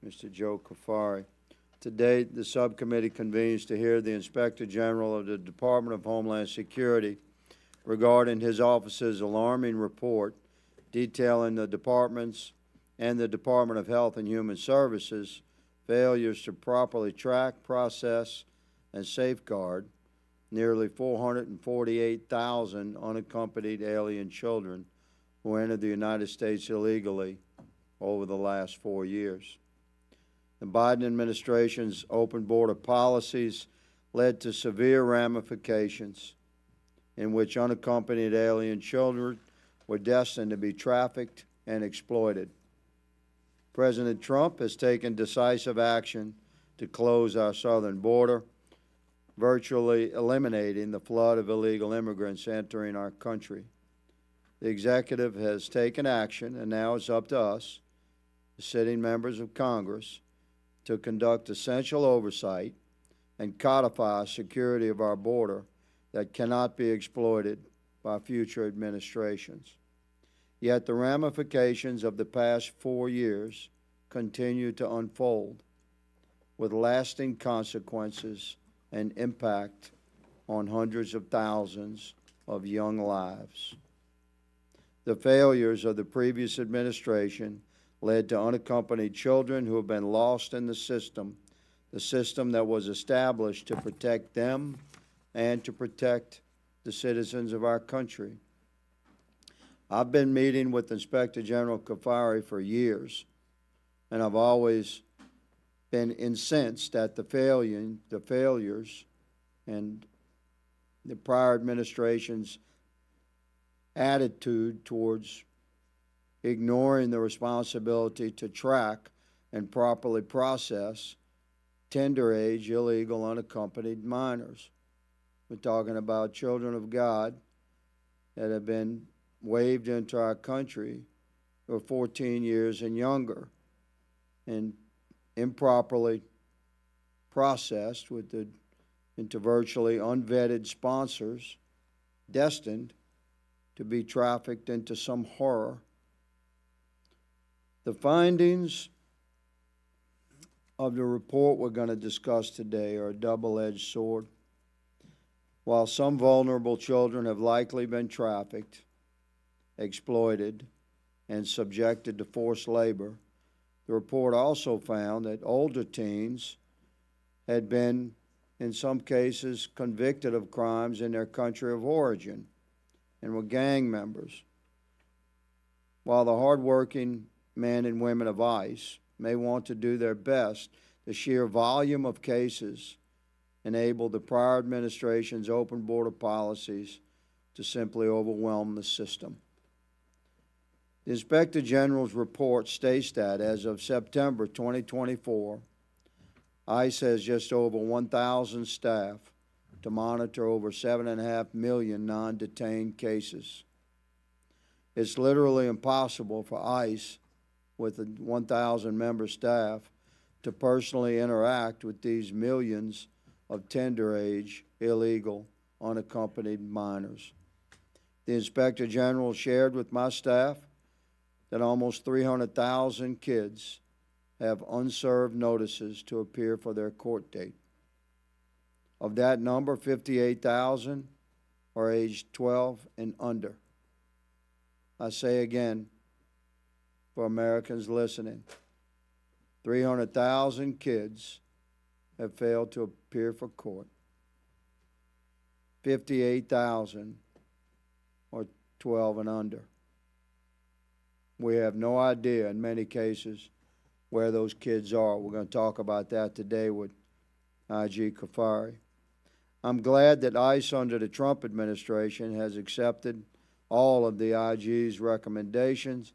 Mr. Joe Kafari. Today, the subcommittee convenes to hear the Inspector General of the Department of Homeland Security regarding his office's alarming report detailing the department's and the Department of Health and Human Services failures to properly track, process, and safeguard nearly 448,000 unaccompanied alien children who entered the United States illegally over the last 4 years. The Biden administration's open border policies led to severe ramifications in which unaccompanied alien children were destined to be trafficked and exploited. President Trump has taken decisive action to close our southern border, virtually eliminating the flood of illegal immigrants entering our country. The executive has taken action, and now it's up to us, the sitting members of Congress, to conduct essential oversight and codify security of our border that cannot be exploited by future administrations. Yet the ramifications of the past 4 years continue to unfold with lasting consequences and impact on hundreds of thousands of young lives. The failures of the previous administration led to unaccompanied children who have been lost in the system that was established to protect them and to protect the citizens of our country. I've been meeting with Inspector General Kafari for years, and I've always been incensed at the failures and the prior administration's attitude towards ignoring the responsibility to track and properly process tender-age, illegal, unaccompanied minors. We're talking about children of God that have been waved into our country who are 14 years and younger and improperly processed into virtually unvetted sponsors destined to be trafficked into some horror. The findings of the report we're going to discuss today are a double-edged sword. While some vulnerable children have likely been trafficked, exploited, and subjected to forced labor, the report also found that older teens had been, in some cases, convicted of crimes in their country of origin and were gang members. While the hardworking men and women of ICE may want to do their best, the sheer volume of cases enabled the prior administration's open border policies to simply overwhelm the system. The Inspector General's report states that as of September 2024, ICE has just over 1,000 staff to monitor over 7.5 million non-detained cases. It's literally impossible for ICE, with a 1,000-member staff, to personally interact with these millions of tender-age, illegal, unaccompanied minors. The Inspector General shared with my staff that almost 300,000 kids have unserved notices to appear for their court date. Of that number, 58,000 are aged 12 and under. I say again, for Americans listening, 300,000 kids have failed to appear for court. 58,000 are 12 and under. We have no idea in many cases where those kids are. We're going to talk about that today with IG Kafari. I'm glad that ICE under the Trump administration has accepted all of the IG's recommendations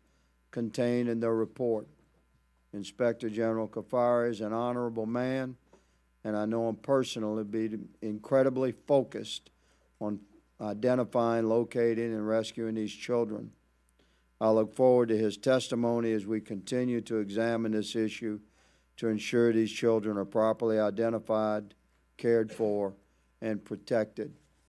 contained in their report. Inspector General Kafari is an honorable man, and I know him personally to be incredibly focused on identifying, locating, and rescuing these children. I look forward to his testimony as we continue to examine this issue to ensure these children are properly identified, cared for, and protected.